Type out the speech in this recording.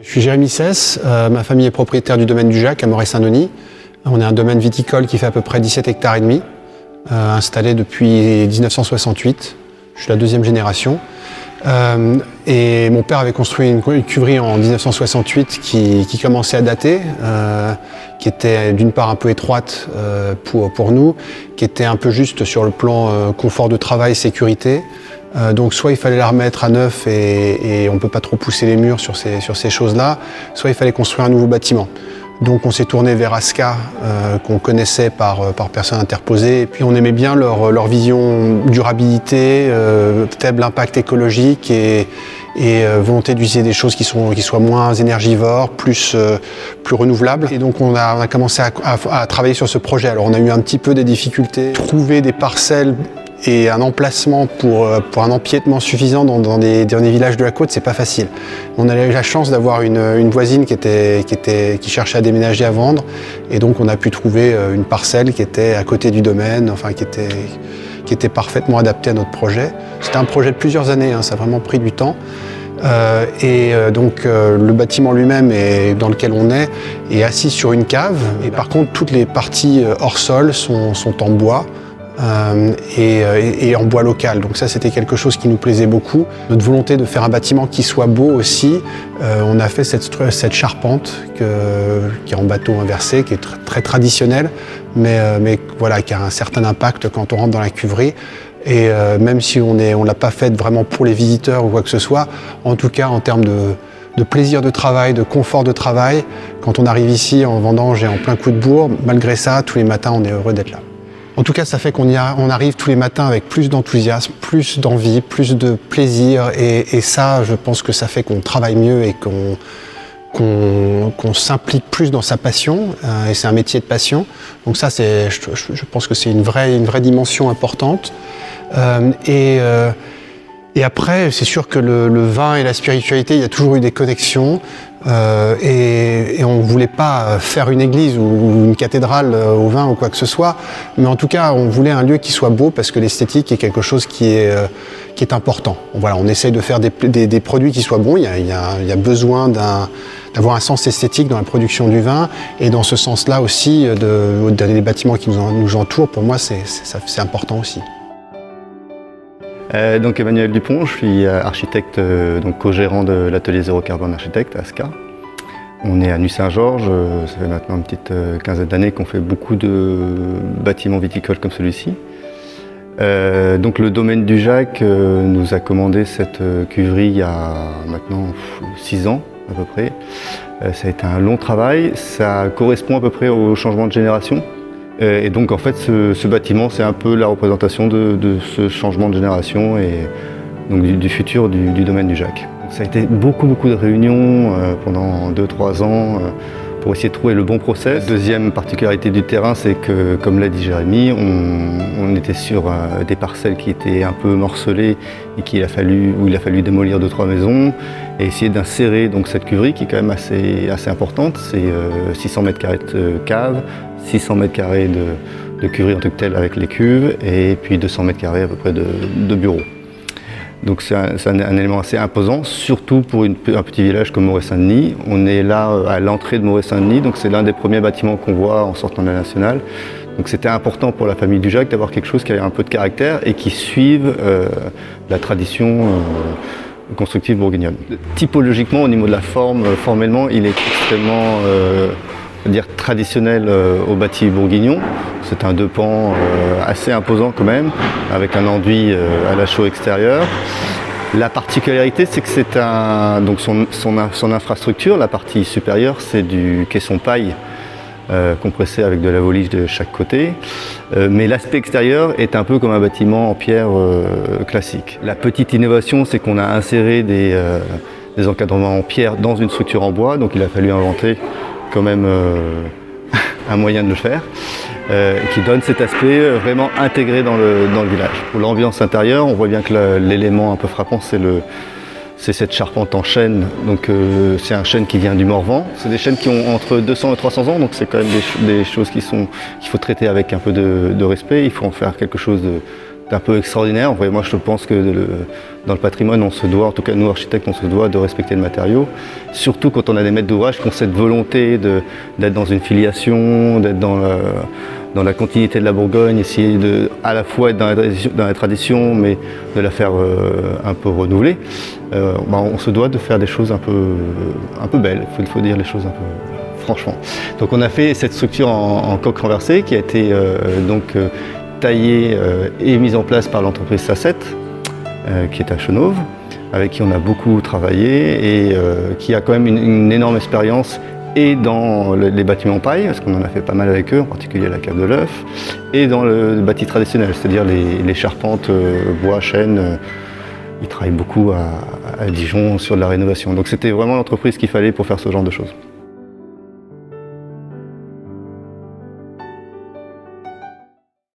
Je suis Jérémy Cesse, ma famille est propriétaire du domaine du Jacques à Moret-Saint-Denis. On est un domaine viticole qui fait à peu près 17 hectares et demi, installé depuis 1968. Je suis la deuxième génération. Et mon père avait construit une cuverie en 1968 qui commençait à dater, qui était d'une part un peu étroite pour nous, qui était un peu juste sur le plan confort de travail, sécurité. Donc soit il fallait la remettre à neuf et on ne peut pas trop pousser les murs sur ces choses-là, soit il fallait construire un nouveau bâtiment. Donc on s'est tourné vers Asca, qu'on connaissait par personne interposée, et puis on aimait bien leur vision durabilité, faible impact écologique et volonté d'utiliser des choses qui soient moins énergivores, plus renouvelables. Et donc on a commencé à travailler sur ce projet. Alors on a eu un petit peu des difficultés, trouver des parcelles et un emplacement pour un empiètement suffisant dans les villages de la côte, c'est pas facile. On a eu la chance d'avoir une voisine qui cherchait à déménager, à vendre, et donc on a pu trouver une parcelle qui était à côté du domaine, enfin qui était parfaitement adaptée à notre projet. C'était un projet de plusieurs années, hein, ça a vraiment pris du temps. Donc le bâtiment lui-même dans lequel on est assis sur une cave, et par contre toutes les parties hors sol sont en bois. Et en bois local. Donc ça, c'était quelque chose qui nous plaisait beaucoup. Notre volonté de faire un bâtiment qui soit beau aussi, on a fait cette charpente qui est en bateau inversé, qui est très traditionnelle, mais voilà, qui a un certain impact quand on rentre dans la cuverie. Et même si on l'a pas faite vraiment pour les visiteurs ou quoi que ce soit, en tout cas en termes de plaisir de travail, de confort de travail, quand on arrive ici en vendange et en plein coup de bourre, malgré ça, tous les matins, on est heureux d'être là. En tout cas, ça fait qu'on arrive tous les matins avec plus d'enthousiasme, plus d'envie, plus de plaisir. Et ça, je pense que ça fait qu'on travaille mieux et qu'on s'implique plus dans sa passion. Et c'est un métier de passion. Donc ça, je pense que c'est une vraie dimension importante. Et après, c'est sûr que le vin et la spiritualité, il y a toujours eu des connexions. Et on ne voulait pas faire une église ou une cathédrale au vin ou quoi que ce soit, mais en tout cas on voulait un lieu qui soit beau parce que l'esthétique est quelque chose qui est important. Voilà, on essaye de faire des produits qui soient bons, il y a besoin d'avoir un sens esthétique dans la production du vin, et dans ce sens-là aussi, des bâtiments qui nous entourent, pour moi c'est important aussi. Donc Emmanuel Dupont, je suis architecte, donc co-gérant de l'atelier Zéro Carbone Architecte à Asca. On est à Nuits-Saint-Georges, ça fait maintenant une petite quinzaine d'années qu'on fait beaucoup de bâtiments viticoles comme celui-ci. Donc le domaine du Jacques nous a commandé cette cuverie il y a maintenant 6 ans à peu près. Ça a été un long travail, ça correspond à peu près au changement de génération. Et donc en fait ce bâtiment c'est un peu la représentation de ce changement de génération et donc du futur du domaine du Jacques. Ça a été beaucoup de réunions pendant 2-3 ans pour essayer de trouver le bon process. La deuxième particularité du terrain, c'est que, comme l'a dit Jérémy, on était sur des parcelles qui étaient un peu morcelées et où il a fallu démolir 2-3 maisons et essayer d'insérer donc cette cuverie qui est quand même assez importante. C'est 600 mètres carrés de cave, 600 mètres carrés de cuverie en tant que telle avec les cuves et puis 200 mètres carrés à peu près de bureaux. Donc c'est un élément assez imposant, surtout pour un petit village comme Moret-Saint-Denis. On est là à l'entrée de Moret-Saint-Denis, donc c'est l'un des premiers bâtiments qu'on voit en sortant de la Nationale. Donc c'était important pour la famille du Jacques d'avoir quelque chose qui avait un peu de caractère et qui suive la tradition constructive bourguignonne. Typologiquement, au niveau de la forme, formellement, il est extrêmement traditionnel au bâti bourguignon. C'est un 2 pans assez imposant quand même, avec un enduit à la chaux extérieure. La particularité, c'est que c'est donc son infrastructure, la partie supérieure, c'est du caisson paille compressé avec de la volige de chaque côté. Mais l'aspect extérieur est un peu comme un bâtiment en pierre classique. La petite innovation, c'est qu'on a inséré des encadrements en pierre dans une structure en bois, donc il a fallu inventer quand même un moyen de le faire, qui donne cet aspect vraiment intégré dans le village. Pour l'ambiance intérieure, on voit bien que l'élément un peu frappant, c'est cette charpente en chêne. Donc c'est un chêne qui vient du Morvan. C'est des chênes qui ont entre 200 et 300 ans, donc c'est quand même des choses qu'il faut traiter avec un peu de respect. Il faut en faire quelque chose un peu extraordinaire. Moi, je pense que dans le patrimoine, on se doit, en tout cas nous architectes, on se doit de respecter le matériau. Surtout quand on a des maîtres d'ouvrage qui ont cette volonté d'être dans une filiation, d'être dans la continuité de la Bourgogne, essayer à la fois être dans la tradition, mais de la faire un peu renouveler. On se doit de faire des choses un peu belles, il faut dire les choses un peu franchement. Donc on a fait cette structure en coque renversée qui a été taillée et mise en place par l'entreprise Sasset, qui est à Chenôve, avec qui on a beaucoup travaillé et qui a quand même une énorme expérience et dans les bâtiments paille, parce qu'on en a fait pas mal avec eux, en particulier la cave de l'œuf, et dans le bâti traditionnel, c'est-à-dire les charpentes bois, chêne. Ils travaillent beaucoup à Dijon sur de la rénovation. Donc c'était vraiment l'entreprise qu'il fallait pour faire ce genre de choses.